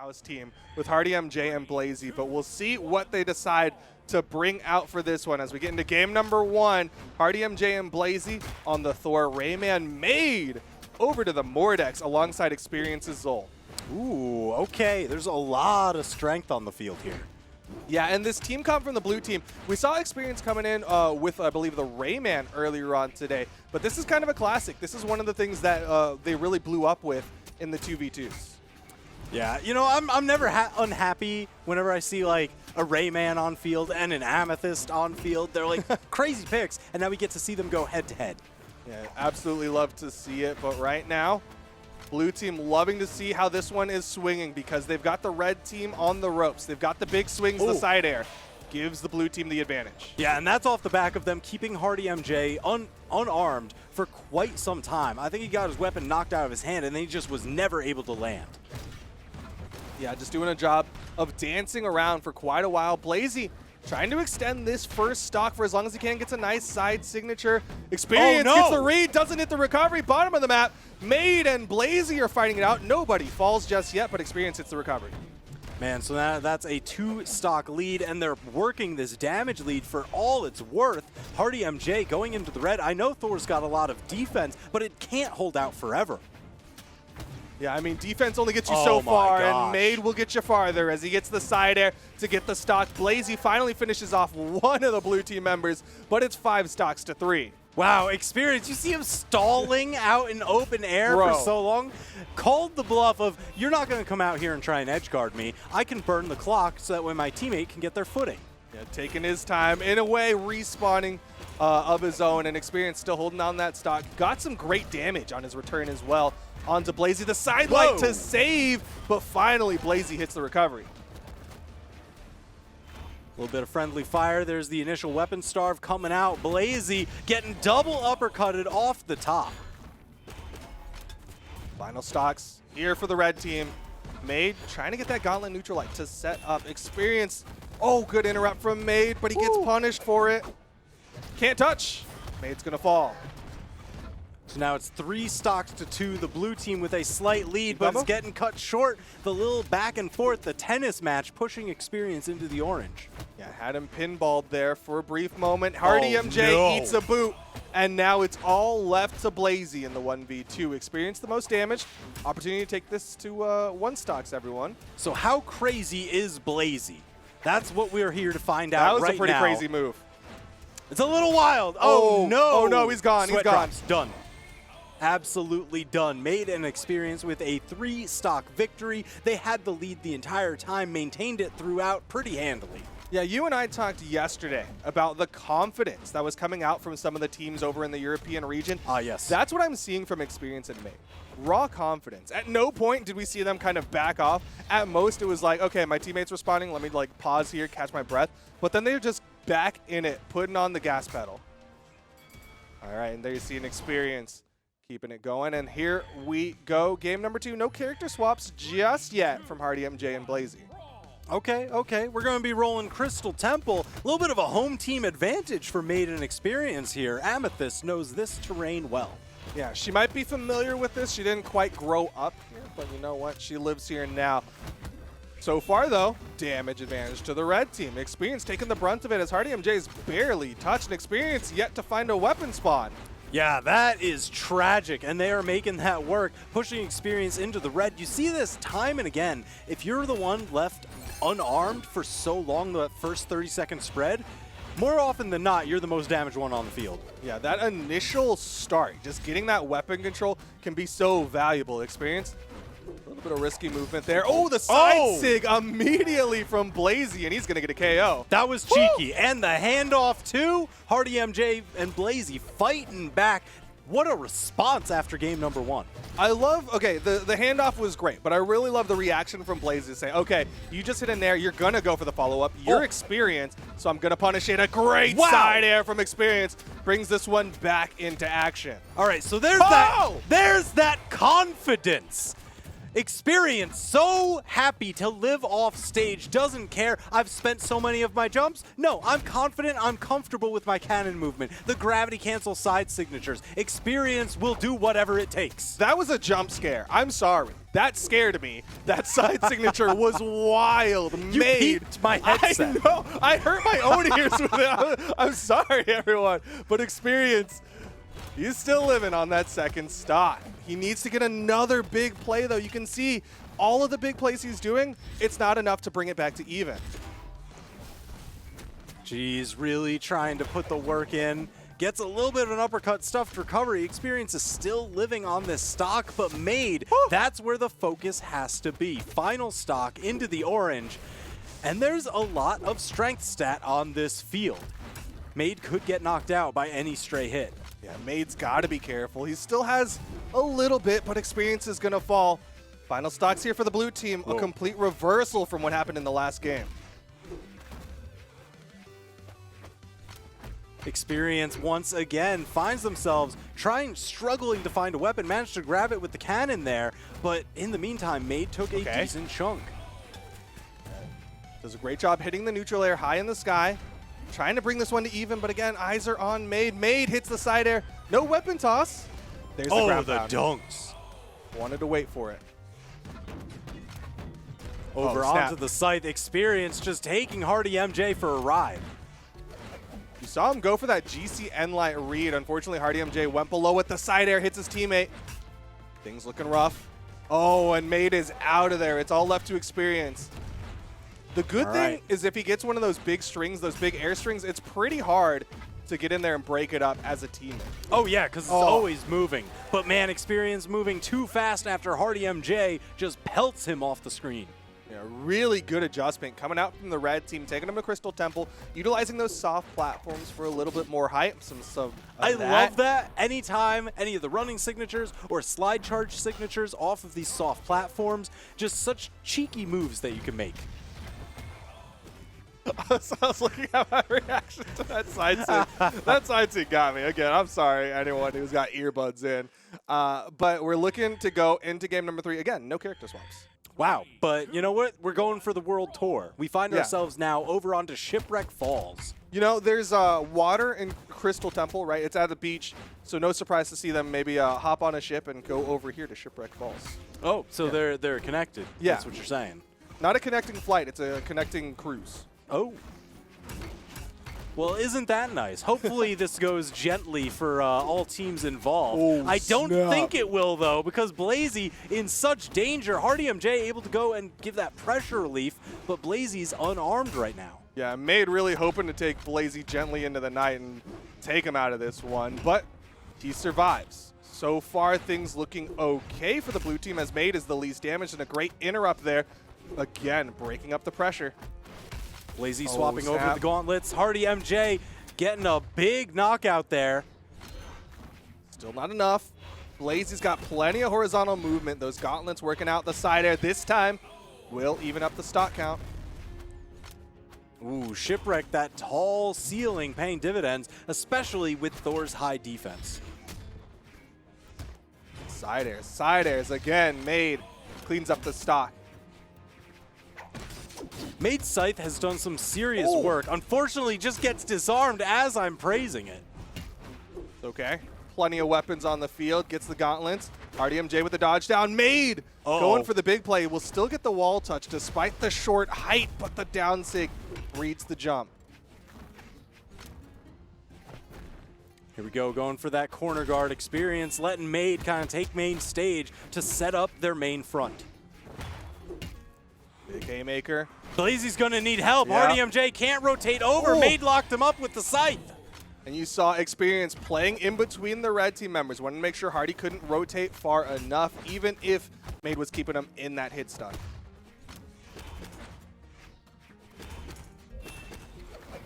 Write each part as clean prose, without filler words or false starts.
powerhouse team with hardymj and Blaizzy, but we'll see what they decide to bring out for this one as we get into game number 1. hardymj and Blaizzy on the Thor. Rayman Maid over to the Mordex alongside Experience's Zol. Ooh, okay. There's a lot of strength on the field here. Yeah, and this team comp from the blue team, we saw Experience coming in with, I believe, the Rayman earlier on today. But this is kind of a classic. This is one of the things that they really blew up with in the 2v2s. Yeah, you know, I'm never unhappy whenever I see, like, a Rayman on field and an Amethyst on field. They're, like, crazy picks, and now we get to see them go head-to-head. Yeah, absolutely love to see it. But right now, blue team loving to see how this one is swinging because they've got the red team on the ropes. They've got the big swings, the side air. Gives the blue team the advantage. Yeah, and that's off the back of them keeping hardymj unarmed for quite some time. I think he got his weapon knocked out of his hand, and then he just was never able to land. Yeah, just doing a job of dancing around for quite a while. Blaizzy trying to extend this first stock for as long as he can. Gets a nice side signature. Experience gets the read, doesn't hit the recovery. Bottom of the map, Maid and Blaizzy are fighting it out. Nobody falls just yet, but Experience hits the recovery. Man, so that's a 2-stock lead, and they're working this damage lead for all it's worth. hardymj going into the red. I know Thor's got a lot of defense, but it can't hold out forever. Yeah, I mean, defense only gets you so far, and Maid will get you farther as he gets the side air to get the stock. Blaizzy finally finishes off one of the blue team members, but it's 5 stocks to 3. Wow, Experience, you see him stalling out in open air for so long? Called the bluff of, you're not going to come out here and try and edge guard me. I can burn the clock so that way my teammate can get their footing. Yeah, taking his time, in a way, respawning of his own, and Experience still holding on that stock. Got some great damage on his return as well. Onto Blaizzy, the sidelight to save, but finally Blaizzy hits the recovery. A little bit of friendly fire. There's the initial weapon starve coming out. Blaizzy getting double uppercutted off the top. Final stocks here for the red team. Maid trying to get that gauntlet neutral light to set up. Experience. Oh, good interrupt from Maid, but he gets punished for it. Can't touch. Maid's gonna fall. So now it's 3 stocks to 2. The blue team with a slight lead, but it's getting cut short. The little back and forth, the tennis match, pushing Experience into the orange. Yeah, had him pinballed there for a brief moment. hardymj eats a boot, and now it's all left to Blaizzy in the 1v2. Experience the most damage. Opportunity to take this to 1 stocks, everyone. So how crazy is Blaizzy? That's what we're here to find out right now. That was a pretty crazy move. It's a little wild. Oh, no. Oh, no, he's gone. Sweat he's gone. Drops. Done. Absolutely done. Made an Experience with a 3-stock victory. They had the lead the entire time, maintained it throughout pretty handily. Yeah, you and I talked yesterday about the confidence that was coming out from some of the teams over in the European region. Yes. That's what I'm seeing from Experience and Maid. Raw confidence. At no point did we see them kind of back off. At most, it was like, okay, my teammate's responding. Let me like pause here, catch my breath. But then they're just back in it, putting on the gas pedal. All right, and there you see an Experience. Keeping it going, and here we go. Game number 2. No character swaps just yet from hardymj and Blaizzy. Okay. We're going to be rolling Crystal Temple. A little bit of a home team advantage for Maid and Experience here. Amethyst knows this terrain well. Yeah, she might be familiar with this. She didn't quite grow up here, but you know what? She lives here now. So far, though, damage advantage to the red team. Experience taking the brunt of it as hardymj is barely touched, and Experience yet to find a weapon spawn. Yeah, that is tragic, and they are making that work, pushing Experience into the red. You see this time and again. If you're the one left unarmed for so long, that first 30-second spread, more often than not, you're the most damaged one on the field. Yeah, that initial start, just getting that weapon control can be so valuable. Experience, a little bit of risky movement there. Oh, the side sig immediately from Blaizzy, and he's going to get a KO. That was cheeky. And the handoff, too. hardymj and Blaizzy fighting back. What a response after game number 1. I love, okay, the handoff was great, but I really love the reaction from Blaizzy to say, okay, you just hit in there, you're going to go for the follow-up. You're Experience, so I'm going to punish it. A great side air from Experience brings this one back into action. All right, so there's that confidence. Experience so happy to live off stage, doesn't care. I've spent so many of my jumps. No, I'm confident, I'm comfortable with my cannon movement. The gravity cancel side signatures. Experience will do whatever it takes. That was a jump scare. I'm sorry. That scared me. That side signature was wild. You Maid. peeped my headset. I know. I hurt my own ears with it. I'm sorry, everyone. But Experience, he's still living on that second stock. He needs to get another big play, though. You can see all of the big plays he's doing, it's not enough to bring it back to even. Jeez, really trying to put the work in. Gets a little bit of an uppercut stuffed recovery. Experience is still living on this stock, but Maid, that's where the focus has to be. Final stock into the orange, and there's a lot of strength stat on this field. Maid could get knocked out by any stray hit. Yeah, Maid's got to be careful. He still has a little bit, but Experience is going to fall. Final stocks here for the blue team. Whoa. A complete reversal from what happened in the last game. Experience once again finds themselves struggling to find a weapon, managed to grab it with the cannon there, but in the meantime, Maid took a decent chunk. Does a great job hitting the neutral air high in the sky. Trying to bring this one to even, but again, eyes are on Maid. Maid hits the side air. No weapon toss. There's the ground pound. dunks. Wanted to wait for it. Over onto the scythe. Experience just taking hardymj for a ride. You saw him go for that GC light read. Unfortunately, hardymj went below with the side air, hits his teammate. Things looking rough. Oh, and Maid is out of there. It's all left to Experience. The good thing is if he gets one of those big strings, those big air strings, it's pretty hard to get in there and break it up as a teammate. Oh, yeah, because it's always moving. But, man, Experience moving too fast after hardymj just pelts him off the screen. Yeah, really good adjustment coming out from the red team, taking him to Crystal Temple, utilizing those soft platforms for a little bit more height. I love that. Anytime any of the running signatures or slide charge signatures off of these soft platforms, just such cheeky moves that you can make. I was looking at my reaction to that side seat. That side seat got me. Again, I'm sorry, anyone who's got earbuds in. But we're looking to go into game number 3. Again, no character swaps. Wow, but you know what? We're going for the world tour. We find ourselves now over onto Shipwreck Falls. You know, there's water in Crystal Temple, right? It's at the beach, so no surprise to see them maybe hop on a ship and go over here to Shipwreck Falls. Oh, so they're connected. Yeah. That's what you're saying. Not a connecting flight, it's a connecting cruise. Oh. Well, isn't that nice? Hopefully this goes gently for all teams involved. Oh, I don't snap. think it will, though, because Blaizzy in such danger. hardymj able to go and give that pressure relief, but Blaizzy's unarmed right now. Yeah, Maid really hoping to take Blaizzy gently into the night and take him out of this one, but he survives. So far, things looking okay for the blue team as Maid is the least damaged and a great interrupt there. Again, breaking up the pressure. Blaizzy swapping over the gauntlets. hardymj getting a big knockout there. Still not enough. Blaizzy's got plenty of horizontal movement. Those gauntlets working out the side air this time will even up the stock count. Ooh, Shipwreck, that tall ceiling paying dividends, especially with Thor's high defense. Side airs again. Maid cleans up the stock. Maid Scythe has done some serious work. Unfortunately, just gets disarmed as I'm praising it. Okay. Plenty of weapons on the field. Gets the gauntlets. hardymj with the dodge down. Maid going for the big play. Will still get the wall touch despite the short height, but the down sig reads the jump. Here we go, going for that corner guard experience, letting Maid kind of take main stage to set up their main front. Big haymaker. Blaizzy's going to need help. Yeah. hardymj can't rotate over. Maid locked him up with the scythe. And you saw Experience playing in between the red team members. Wanted to make sure Hardy couldn't rotate far enough, even if Maid was keeping him in that hit stun.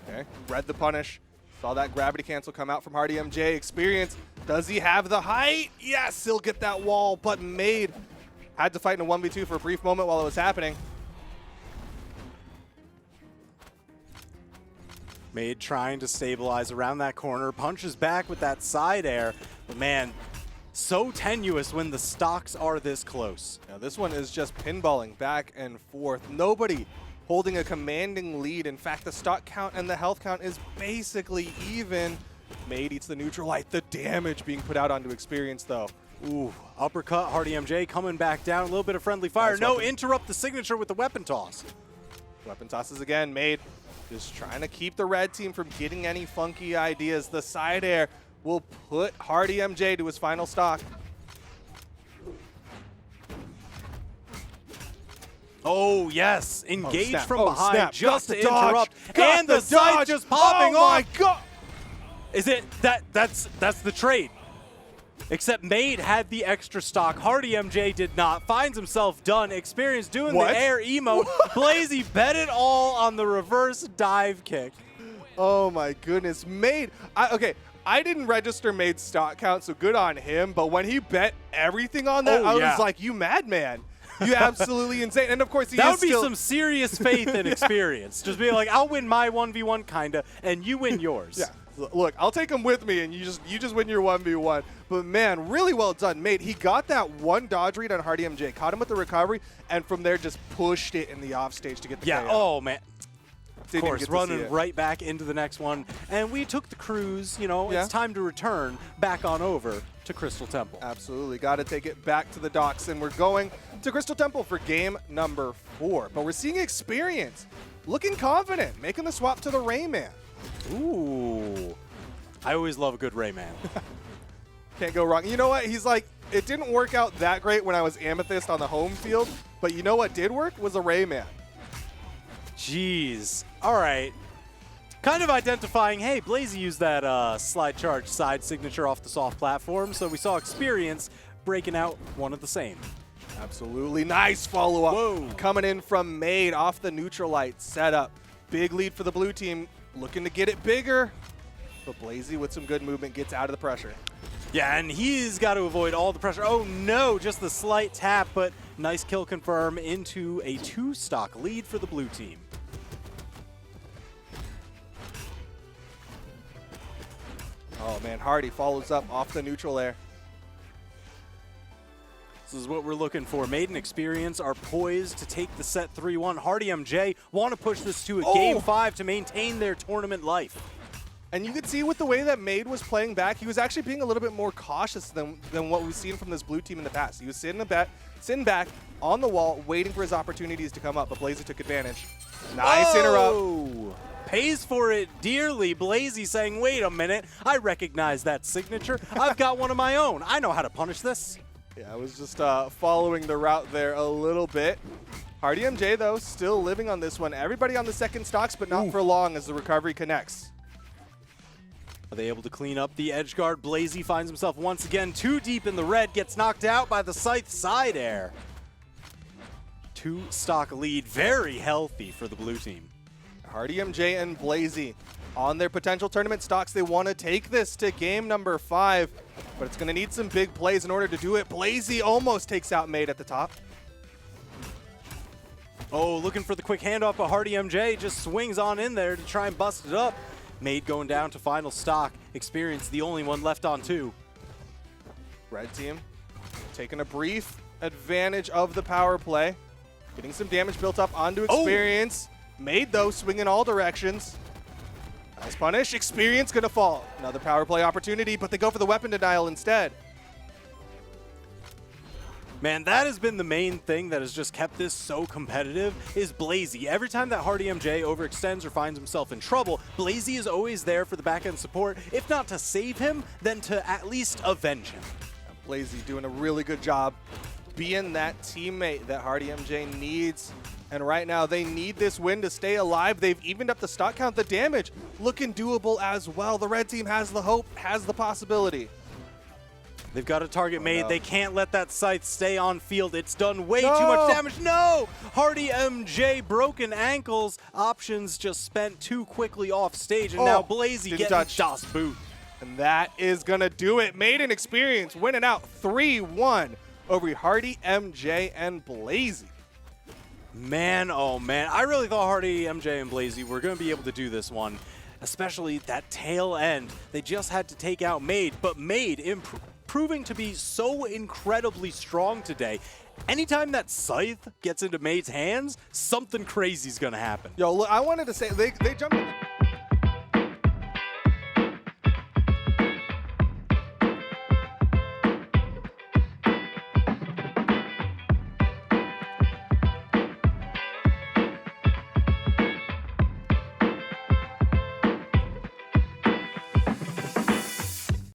Okay, read the punish. Saw that gravity cancel come out from hardymj. Experience, does he have the height? Yes, he'll get that wall, but Maid had to fight in a 1v2 for a brief moment while it was happening. Maid trying to stabilize around that corner, punches back with that side air. But man, so tenuous when the stocks are this close. Now this one is just pinballing back and forth. Nobody holding a commanding lead. In fact, the stock count and the health count is basically even. Maid eats the neutral light. The damage being put out onto Experience, though. Ooh, uppercut, hardymj coming back down. A little bit of friendly fire. Nice no, weapon. interrupt the signature with the weapon toss. Weapon tosses again. Maid just trying to keep the red team from getting any funky ideas. The side air will put hardymj to his final stock. Oh, yes. Engage snap. from Oh, behind snap. just Got to the dodge. interrupt. Got And the the sight dodge. just popping Oh off. my God. Is it that's the trade? Except Maid had the extra stock. hardymj did not. Finds himself done. Experience doing What? the air emote. Blaizzy bet it all on the reverse dive kick. Oh my goodness. Maid. Okay, I didn't register Maid's stock count, so good on him. But when he bet everything on that, Oh, I yeah. was like, you madman. You absolutely insane. And of course, he That is would be still some serious faith and experience. Just being like, I'll win my 1v1 kinda, and you win yours. Yeah. Look, I'll take him with me, and you just win your 1v1. But man, really well done, Maid. He got that one dodge read on hardymj, caught him with the recovery, and from there just pushed it in the offstage to get the Yeah, KO. oh man. Of Didn't course, get to see running it. right back into the next one. And we took the cruise, you know, Yeah. it's time to return back on over to Crystal Temple. Absolutely. Got to take it back to the docks, and we're going to Crystal Temple for game number 4. But we're seeing Experience looking confident, making the swap to the Rayman. Ooh. I always love a good Rayman. Can't go wrong. You know what? He's like, it didn't work out that great when I was Amethyst on the home field, but you know what did work? Was a Rayman. Jeez. All right. Kind of identifying, hey, Blaizzy used that slide charge side signature off the soft platform, so we saw Experience breaking out one of the same. Absolutely. Nice follow-up. Whoa. Coming in from Maid off the neutral light setup. Big lead for the blue team. Looking to get it bigger. But Blaizzy with some good movement gets out of the pressure. Yeah, and he's got to avoid all the pressure. Oh no, just the slight tap, but nice kill confirm into a 2-stock lead for the blue team. Oh man, Hardy follows up off the neutral air. This is what we're looking for. Maid and Experience are poised to take the set 3-1. hardymj want to push this to a Game 5 to maintain their tournament life. And you could see with the way that Maid was playing back, he was actually being a little bit more cautious than what we've seen from this blue team in the past. He was sitting back on the wall, waiting for his opportunities to come up, but Blaizzy took advantage. Nice interrupt. Pays for it dearly. Blaizzy saying, wait a minute, I recognize that signature. I've got one of my own. I know how to punish this. Yeah, I was just following the route there a little bit. hardymj, though, still living on this one. Everybody on the second stocks, but not for long as the recovery connects. Are they able to clean up the edge guard? Blaizzy finds himself once again too deep in the red, gets knocked out by the Scythe side air. 2-stock lead, very healthy for the blue team. hardymj and Blaizzy on their potential tournament stocks. They want to take this to game number 5, but it's going to need some big plays in order to do it. Blaizzy almost takes out Maid at the top. Oh, looking for the quick handoff, but hardymj just swings on in there to try and bust it up. Maid going down to final stock. Experience the only one left on 2. Red team taking a brief advantage of the power play. Getting some damage built up onto Experience. Maid, though, swinging all directions. Nice punish. Experience going to fall. Another power play opportunity, but they go for the weapon denial instead. Man, that has been the main thing that has just kept this so competitive is Blaizzy. Every time that hardymj overextends or finds himself in trouble, Blaizzy is always there for the back-end support. If not to save him, then to at least avenge him. Blaizzy doing a really good job being that teammate that hardymj needs. And right now, they need this win to stay alive. They've evened up the stock count. The damage looking doable as well. The red team has the hope, has the possibility. They've got to target Maid. no. They can't let that Scythe stay on field. It's done way too No. much damage. No! hardymj broken ankles. Options just spent too quickly off stage. And now Blaizzy didn't getting touch. DOS boot. And that is going to do it. Maid and Experience winning out 3-1 over hardymj and Blaizzy. Man, oh man. I really thought hardymj and Blaizzy were going to be able to do this one. Especially that tail end. They just had to take out Maid. But Maid proving to be so incredibly strong today. Anytime that scythe gets into Maid's hands, something crazy is going to happen. Yo, look, I wanted to say, they jumped in.